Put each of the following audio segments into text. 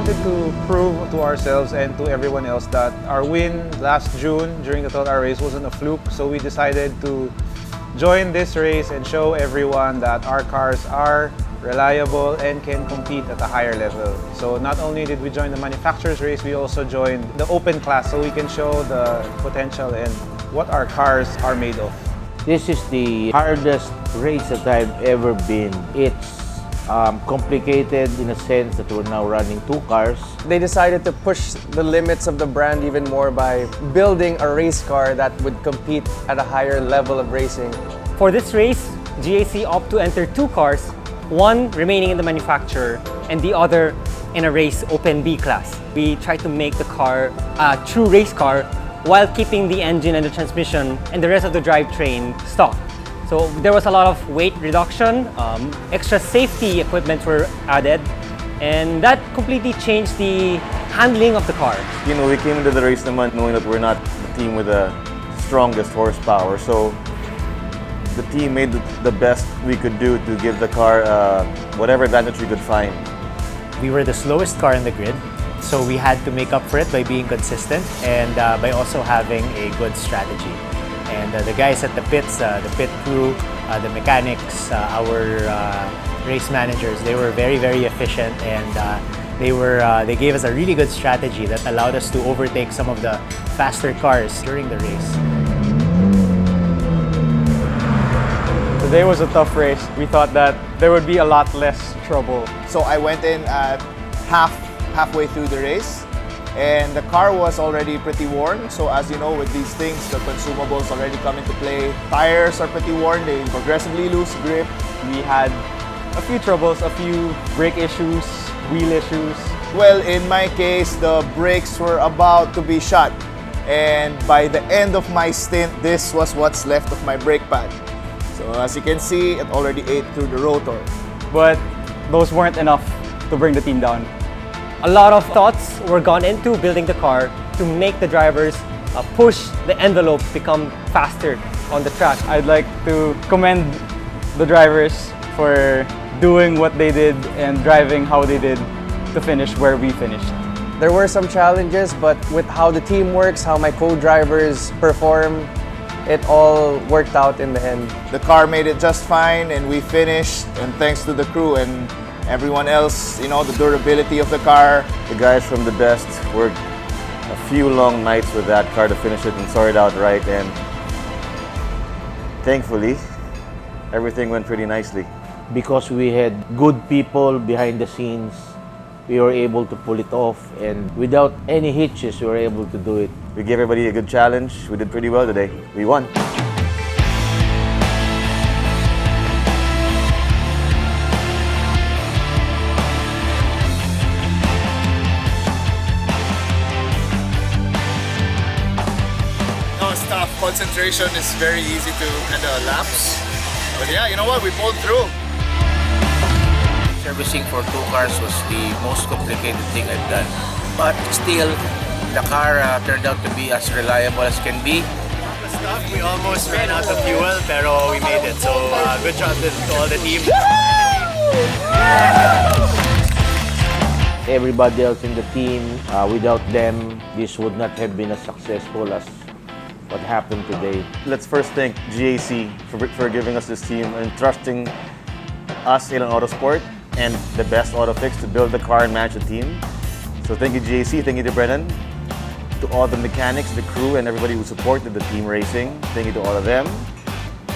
wanted to prove to ourselves and to everyone else that our win last June during the 12-hour race wasn't a fluke. So we decided to join this race and show everyone that our cars are reliable and can compete at a higher level. So not only did we join the manufacturer's race, we also joined the open class so we can show the potential and what our cars are made of. This is the hardest race that I've ever been. It's complicated in a sense that we're now running two cars. They decided to push the limits of the brand even more by building a race car that would compete at a higher level of racing. For this race, GAC opted to enter two cars, one remaining in the manufacturer and the other in a race Open B class. We tried to make the car a true race car while keeping the engine and the transmission and the rest of the drivetrain stock. So there was a lot of weight reduction, extra safety equipment were added, and that completely changed the handling of the car. You know, we came into the race naman knowing that we're not the team with the strongest horsepower. So the team made the best we could do to give the car whatever advantage we could find. We were the slowest car in the grid, so we had to make up for it by being consistent and by also having a good strategy. And the guys at the pits, the pit crew, the mechanics, our race managers, they were very, very efficient, and they gave us a really good strategy that allowed us to overtake some of the faster cars during the race. Today was a tough race. We thought that there would be a lot less trouble. So I went in at halfway through the race, and the car was already pretty worn. So as you know, with these things, the consumables already come into play. Tires are pretty worn, they progressively lose grip. We had a few troubles, a few brake issues, wheel issues. Well, in my case, the brakes were about to be shot. And by the end of my stint, this was what's left of my brake pad. So as you can see, it already ate through the rotor. But those weren't enough to bring the team down. A lot of thoughts were gone into building the car to make the drivers push the envelope, become faster on the track. I'd like to commend the drivers for doing what they did and driving how they did to finish where we finished. There were some challenges, but with how the team works, how my co-drivers perform, it all worked out in the end. The car made it just fine, and we finished, and thanks to the crew and everyone else, you know, the durability of the car. The guys from the best worked a few long nights with that car to finish it and sort it out right, and thankfully, everything went pretty nicely. Because we had good people behind the scenes, we were able to pull it off, and without any hitches, we were able to do it. We gave everybody a good challenge. We did pretty well today. We won. Concentration is very easy to kind of lapse. But yeah, you know what? We pulled through. Servicing for two cars was the most complicated thing I've done. But still, the car turned out to be as reliable as can be. We almost ran out of fuel, pero we made it. So good job to all the team. Everybody else in the team, without them, this would not have been as successful as what happened today. Let's first thank GAC for giving us this team and trusting us in Autosport and the best auto fix to build the car and manage the team. So thank you GAC, thank you to Brennan, to all the mechanics, the crew, and everybody who supported the team racing. Thank you to all of them.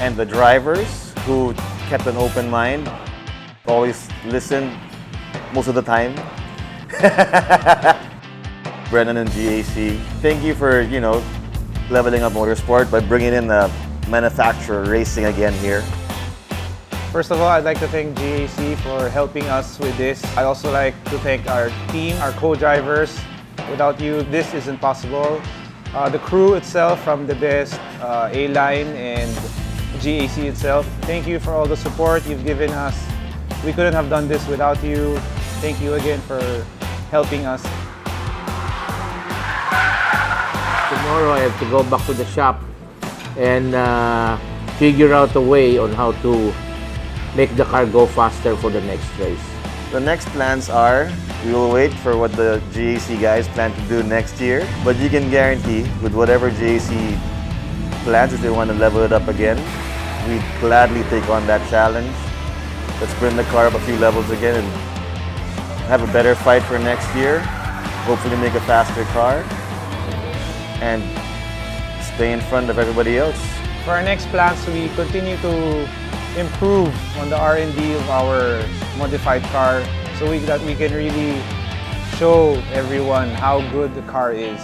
And the drivers who kept an open mind, always listened most of the time. Brennan and GAC, thank you for, you know, leveling up motorsport by bringing in the manufacturer racing again here. First of all, I'd like to thank GAC for helping us with this. I'd also like to thank our team, our co-drivers. Without you, this isn't possible. The crew itself, from the best, A-Line and GAC itself, thank you for all the support you've given us. We couldn't have done this without you. Thank you again for helping us. Tomorrow I have to go back to the shop and figure out a way on how to make the car go faster for the next race. The next plans are We will wait for what the GAC guys plan to do next year. But you can guarantee with whatever GAC plans, if they want to level it up again, we'd gladly take on that challenge. Let's bring the car up a few levels again and have a better fight for next year. Hopefully make a faster car and stay in front of everybody else. For our next plans, we continue to improve on the R&D of our modified car so that we can really show everyone how good the car is.